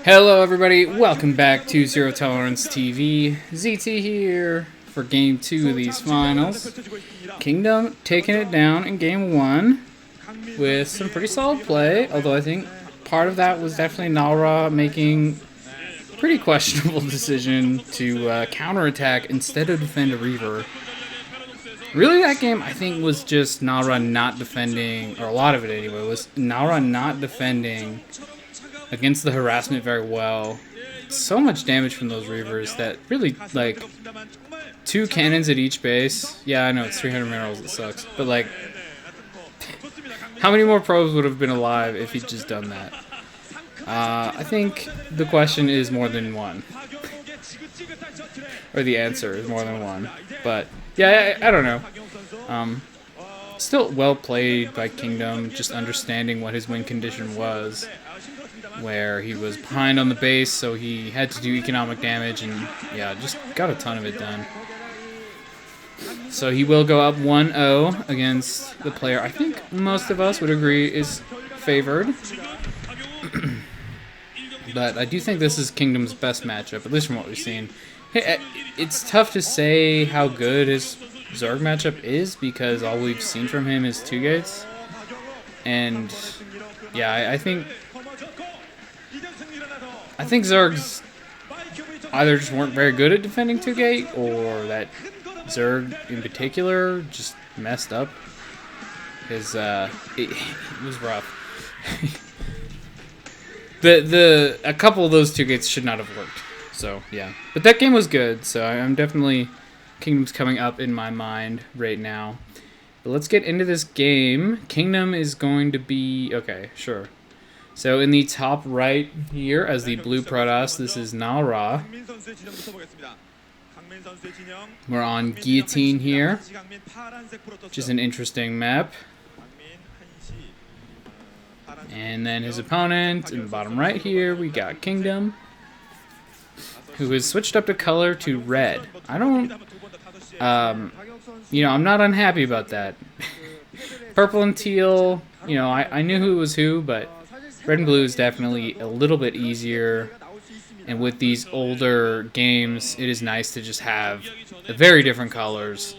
Hello everybody, welcome back to Zero Tolerance TV. ZT here for Game 2 of these finals. Kingdom taking it down in Game 1 with some pretty solid play, although I think part of that was definitely Nalra making a pretty questionable decision to counterattack instead of defend a Reaver. Really, that game, I think, was just Nalra not defending, or a lot of it anyway, was Nalra not defending against the harassment very well. So much damage from those Reavers that really, like, 2 cannons at each base. Yeah, I know, it's 300 minerals, it sucks. But, like, how many more probes would have been alive if he'd just done that? I think the question is more than one. Or the answer is more than one. But, yeah, I don't know. Still well played by Kingdom, just understanding what his win condition was, where he was behind on the base, so he had to do economic damage, and yeah, just got a ton of it done. So he will go up 1-0 against the player I think most of us would agree is favored. But I do think this is Kingdom's best matchup, at least from what we've seen. It's tough to say how good his Zerg matchup is, because all we've seen from him is 2 gates. And yeah, I think Zergs either just weren't very good at defending 2-gate, or that Zerg in particular just messed up. Because it was rough. A couple of those 2 gates should not have worked. So yeah, but that game was good. So I'm definitely Kingdom's coming up in my mind right now. But let's get into this game. Kingdom is going to be okay. Sure. So in the top right here, as the blue Protoss, this is Nalra. We're on Guillotine here, which is an interesting map. And then his opponent, in the bottom right here, we got Kingdom, who has switched up the color to red. I don't, you know, I'm not unhappy about that. Purple and teal, you know, I knew who was who, but red and blue is definitely a little bit easier, and with these older games, it is nice to just have very different colors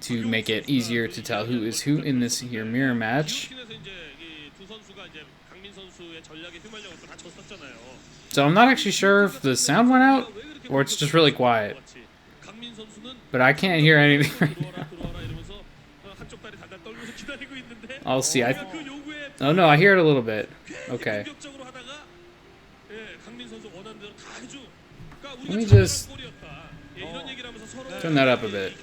to make it easier to tell who is who in this here mirror match. So I'm not actually sure if the sound went out, or it's just really quiet. But I can't hear anything right now. I'll see. Oh no, I hear it a little bit. Okay. Let me just turn that up a bit.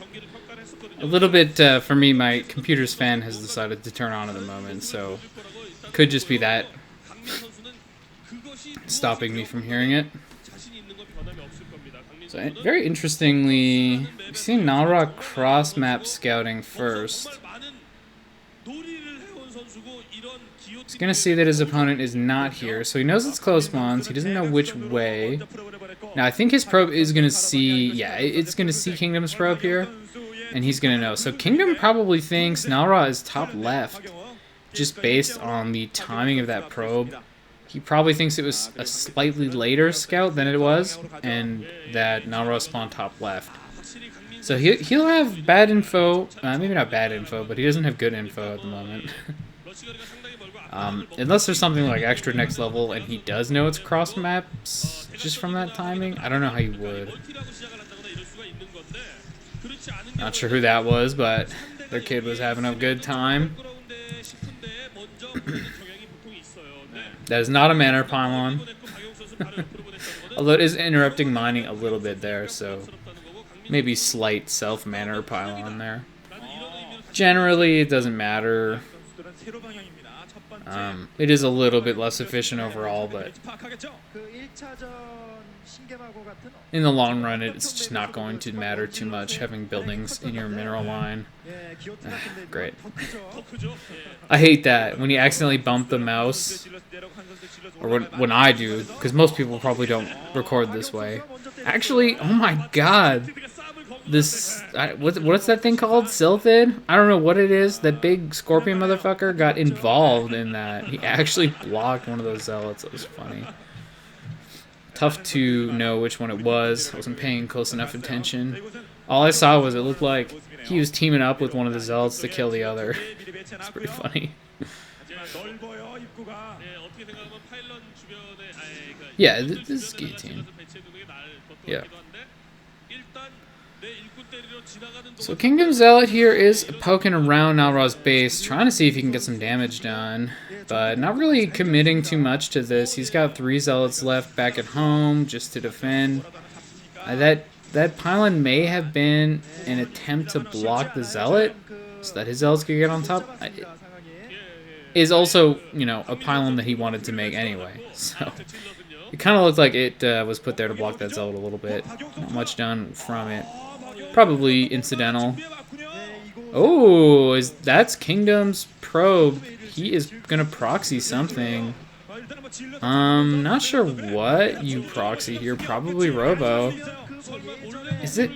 A little bit, for me, my computer's fan has decided to turn on at the moment, so it could just be that stopping me from hearing it. So, very interestingly, we've seen Nalra cross-map scouting first. He's going to see that his opponent is not here, so he knows it's close ones. He doesn't know which way. Now, I think his probe is going to see... Yeah, it's going to see Kingdom's probe here, and he's going to know. So Kingdom probably thinks Nalra is top left, just based on the timing of that probe. He probably thinks it was a slightly later scout than it was, and that Nalra spawned top left. So he'll have bad info, maybe not bad info, but he doesn't have good info at the moment. Unless there's something like extra next level and he does know it's cross maps just from that timing. I don't know how you would. Not sure who that was, but their kid was having a good time. That is not a mana pylon. Although it is interrupting mining a little bit there, so maybe slight self-mana pylon there. Generally, it doesn't matter. It is a little bit less efficient overall, but in the long run, it's just not going to matter too much having buildings in your mineral line. Great. I hate that when you accidentally bump the mouse, or when I do, because most people probably don't record this way. Actually, oh my god. What's that thing called? Sylphid? I don't know what it is. That big scorpion motherfucker got involved in that. He actually blocked one of those zealots. It was funny. Tough to know which one it was. I wasn't paying close enough attention. All I saw was it looked like he was teaming up with one of the Zealots to kill the other. It's pretty funny. Yeah, this is guillotine. Yeah. So Kingdom Zealot here is poking around Nalra's base, trying to see if he can get some damage done, but not really committing too much to this. He's got 3 Zealots left back at home just to defend. That pylon may have been an attempt to block the Zealot so that his Zealots could get on top. Is also, you know, a pylon that he wanted to make anyway, so it kind of looked like it was put there to block that Zealot a little bit. Not much done from it. Probably incidental. Oh, that's Kingdom's probe. He is gonna proxy something. Not sure what you proxy here. Probably Robo. Is it?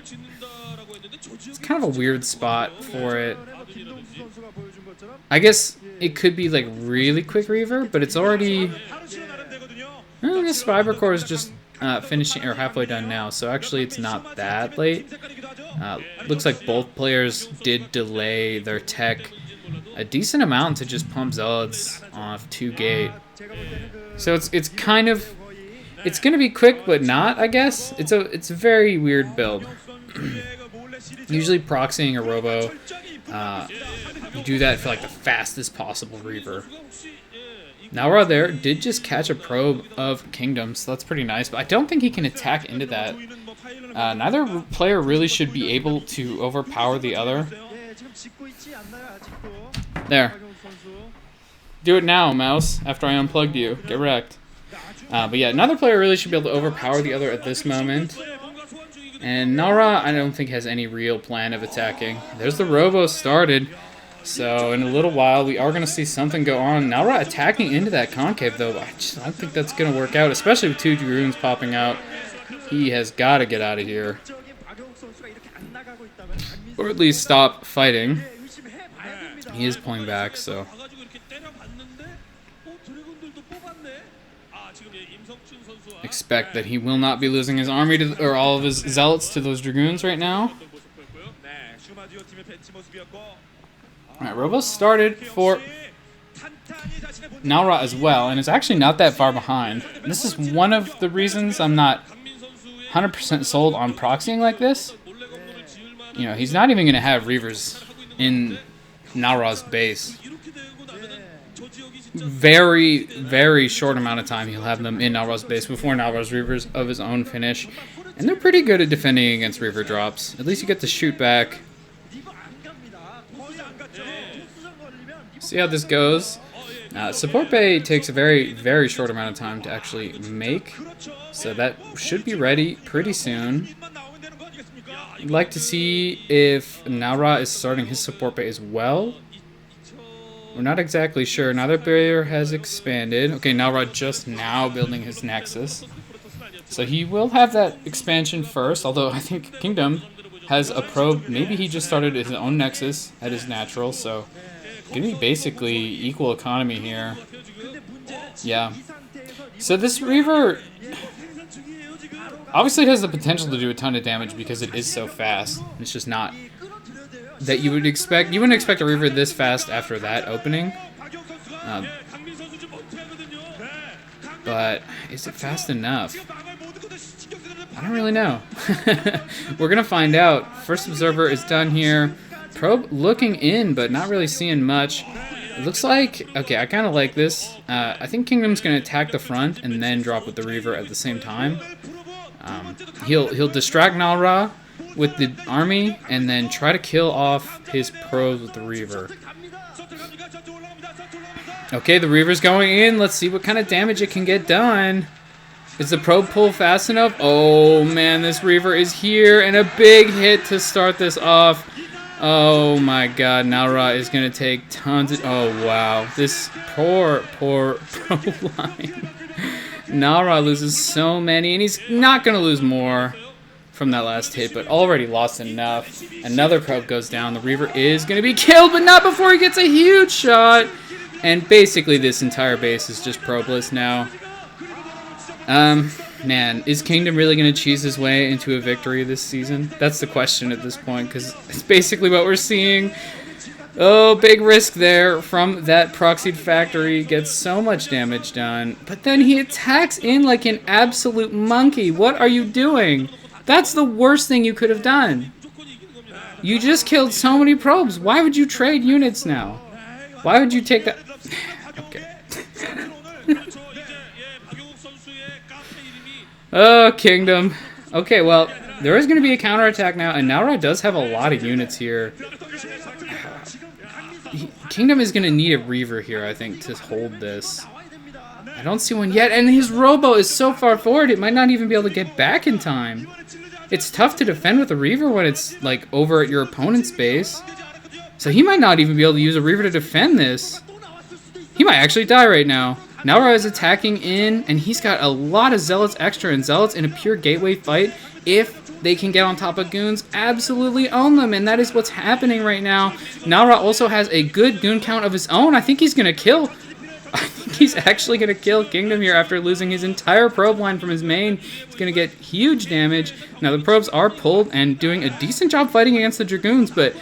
It's kind of a weird spot for it. I guess it could be like really quick Reaver, but it's already. I guess Fiber Core is just finishing or halfway done now, so actually it's not that late. Looks like both players did delay their tech a decent amount to just pump Zealots off 2 gate. So it's kind of gonna be quick, but not. I guess it's a very weird build. Usually proxying a Robo, you do that for like the fastest possible Reaver. Nalra there did just catch a probe of Kingdom, so that's pretty nice, but I don't think he can attack into that. Neither player really should be able to overpower the other. There. Do it now, mouse, after I unplugged you. Get wrecked. But yeah, neither player really should be able to overpower the other at this moment. And Nalra, I don't think, has any real plan of attacking. There's the Robo started. So in a little while, we are going to see something go on. Nalra attacking into that concave, though. I don't think that's going to work out, especially with 2 Dragoons popping out. He has got to get out of here. Or at least stop fighting. He is pulling back, so. Expect that he will not be losing his army to, or all of his Zealots to those Dragoons right now. Alright, Robo started for Nalra as well, and is actually not that far behind. This is one of the reasons I'm not 100% sold on proxying like this. You know, he's not even going to have Reavers in Nalra's base. Very, very short amount of time he'll have them in Nalra's base before Nalra's Reavers of his own finish. And they're pretty good at defending against Reaver drops. At least you get to shoot back. See how this goes. Support bay takes a very, very short amount of time to actually make, so that should be ready pretty soon. I'd like to see if Nalra is starting his support bay as well. We're not exactly sure. Neither player has expanded. Okay, Nalra just now building his Nexus. So he will have that expansion first, although I think Kingdom has a probe. Maybe he just started his own Nexus at his natural, so gonna be basically equal economy here. Yeah. So this Reaver obviously it has the potential to do a ton of damage because it is so fast. It's just not that you would expect. You wouldn't expect a Reaver this fast after that opening. But is it fast enough? I don't really know. We're gonna find out. First observer is done here. Probe looking in, but not really seeing much. It looks like, okay, I kind of like this. I think Kingdom's going to attack the front and then drop with the Reaver at the same time. He'll distract Nalra with the army and then try to kill off his probes with the Reaver. Okay, the Reaver's going in. Let's see what kind of damage it can get done. Is the probe pull fast enough? Oh man, this Reaver is here, and a big hit to start this off. Oh my god, Nalra is going to take tons of... Oh wow, this poor probe line. Nalra loses so many, and he's not going to lose more from that last hit, but already lost enough. Another probe goes down. The Reaver is going to be killed, but not before he gets a huge shot. And basically this entire base is just probeless now. Man, is Kingdom really going to cheese his way into a victory this season? That's the question at this point, because it's basically what we're seeing. Oh, big risk there from that proxied factory. Gets so much damage done, but then he attacks in like an absolute monkey. What are you doing? That's the worst thing you could have done. You just killed so many probes. Why would you trade units now? Why would you take that? Okay. Oh, Kingdom. Okay, well, there is going to be a counterattack now, and Naura does have a lot of units here. Kingdom is going to need a Reaver here, I think, to hold this. I don't see one yet, and his Robo is so far forward, it might not even be able to get back in time. It's tough to defend with a Reaver when it's, like, over at your opponent's base. So he might not even be able to use a Reaver to defend this. He might actually die right now. Naura is attacking in, and he's got a lot of Zealots extra, and Zealots in a pure gateway fight, if they can get on top of goons, absolutely own them, and that is what's happening right now. Naura also has a good goon count of his own. I think he's going to kill... I think he's actually going to kill Kingdom here after losing his entire probe line from his main. He's going to get huge damage. Now, the probes are pulled and doing a decent job fighting against the Dragoons, but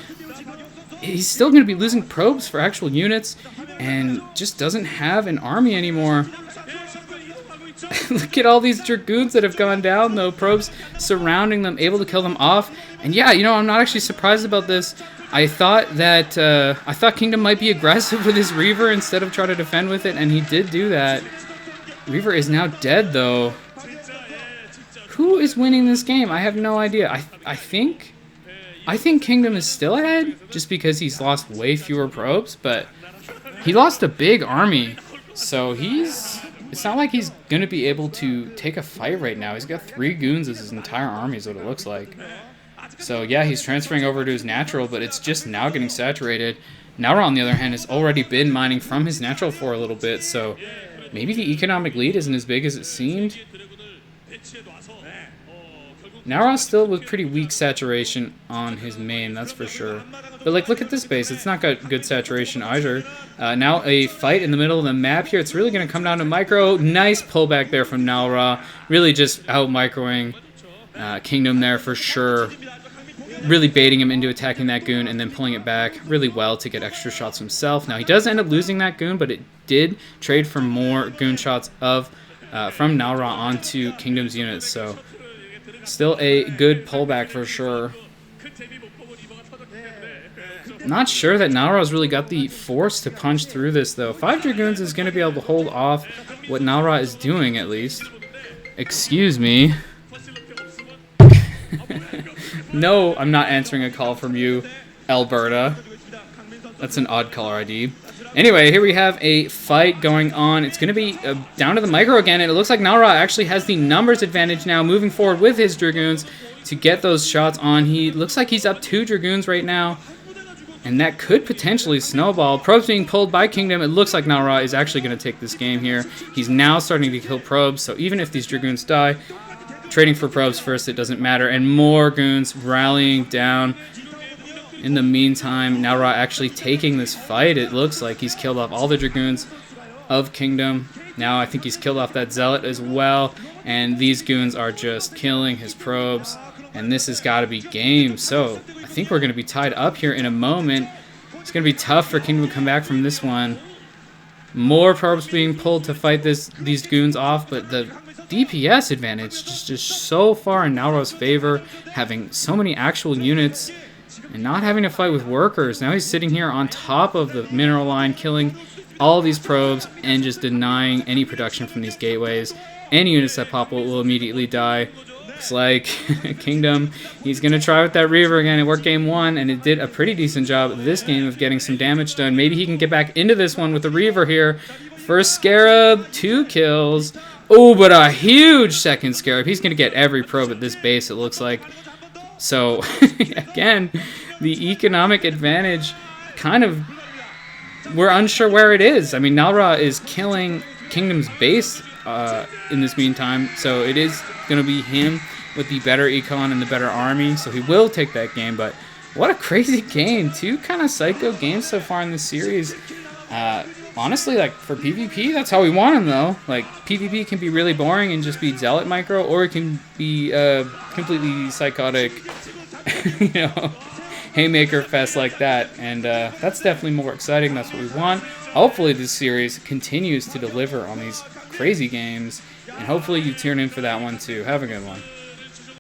he's still going to be losing probes for actual units and just doesn't have an army anymore. Look at all these Dragoons that have gone down, though. Probes surrounding them, able to kill them off. And yeah, you know, I'm not actually surprised about this. I thought Kingdom might be aggressive with his Reaver instead of try to defend with it, and he did do that. Reaver is now dead, though. Who is winning this game? I have no idea. I think Kingdom is still ahead, just because he's lost way fewer probes, but he lost a big army, so it's not like he's going to be able to take a fight right now. He's got 3 goons as his entire army is what it looks like. So yeah, he's transferring over to his natural, but it's just now getting saturated. Naura, on the other hand, has already been mining from his natural for a little bit, so maybe the economic lead isn't as big as it seemed. Naura still with pretty weak saturation on his main, that's for sure. But like, look at this base. It's not got good saturation either. Now a fight in the middle of the map here. It's really going to come down to micro. Nice pullback there from Naura. Really just out-microing Kingdom there for sure. Really baiting him into attacking that goon and then pulling it back really well to get extra shots himself. Now he does end up losing that goon, but it did trade for more goon shots from Naura onto Kingdom's units. So still a good pullback for sure. Not sure that Naura's really got the force to punch through this, though. 5 Dragoons is going to be able to hold off what Naura is doing, at least. Excuse me. No, I'm not answering a call from you, Alberta. That's an odd caller ID. Anyway, here we have a fight going on. It's going to be down to the micro again, and it looks like Naura actually has the numbers advantage now, moving forward with his Dragoons to get those shots on. He looks like he's up 2 Dragoons right now, and that could potentially snowball. Probes being pulled by Kingdom. It looks like Naura is actually going to take this game here. He's now starting to kill probes, so even if these Dragoons die, trading for probes first, it doesn't matter. And more goons rallying down. In the meantime, Naura actually taking this fight. It looks like he's killed off all the Dragoons of Kingdom. Now I think he's killed off that Zealot as well. And these goons are just killing his probes. And this has got to be game. So I think we're going to be tied up here in a moment. It's going to be tough for Kingdom to come back from this one. More probes being pulled to fight these goons off, but the DPS advantage is just so far in Naura's favor, having so many actual units and not having to fight with workers. Now he's sitting here on top of the mineral line, killing all these probes and just denying any production from these gateways. Any units that pop will immediately die. Looks like Kingdom, he's going to try with that Reaver again. It worked game 1, and it did a pretty decent job this game of getting some damage done. Maybe he can get back into this one with the Reaver here. First Scarab, 2 kills. Oh, but a huge second Scarab. He's going to get every probe at this base, it looks like. So, again, the economic advantage kind of... We're unsure where it is. I mean, Naura is killing Kingdom's base in this meantime, so it is going to be him with the better econ and the better army, so he will take that game. But what a crazy game. 2 kind of psycho games so far in this series. honestly, like, for PvP, that's how we want them, though. Like, PvP can be really boring and just be Zealot micro, or it can be completely psychotic, you know, Haymaker Fest like that. And that's definitely more exciting. That's what we want. Hopefully this series continues to deliver on these crazy games, and hopefully you tune in for that one, too. Have a good one.